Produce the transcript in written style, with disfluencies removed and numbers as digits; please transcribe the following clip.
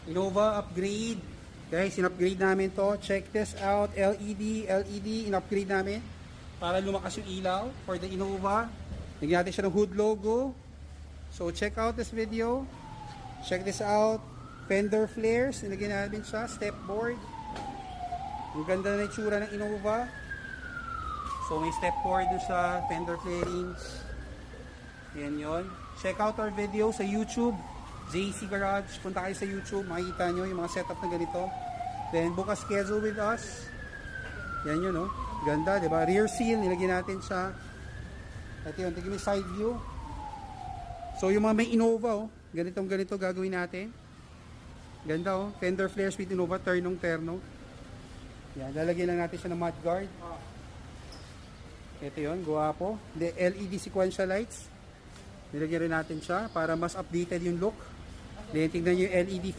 Innova upgrade. Guys, in-upgrade namin to. Check this out. LED, in-upgrade namin. Para lumakas yung ilaw for the Innova. Lagyan natin siya ng hood logo. So, check out this video. Check this out. Fender flares. Nilagyan natin siya. Step board. Ang ganda na itsura ng Innova. So, may step board doon sa fender flarings. Yan yun. Check out our video sa YouTube. JC Garage. Punta kayo sa YouTube. Makikita nyo yung mga setup na ganito. Then, book a schedule with us. Yan yun, no? Ganda, diba? Rear seal. Nilagyan natin siya. At yun, tignan mo side view. So, yung mga may Innova, oh. Ganitong ganito gagawin natin. Ganda, oh. Fender flares with Innova. Ternong-terno. Yan, lalagyan lang natin siya ng mudguard. Ito yun, guwapo. The LED sequential lights. Nilagyan rin natin siya para mas updated yung look. Then, tignan nyo yung LED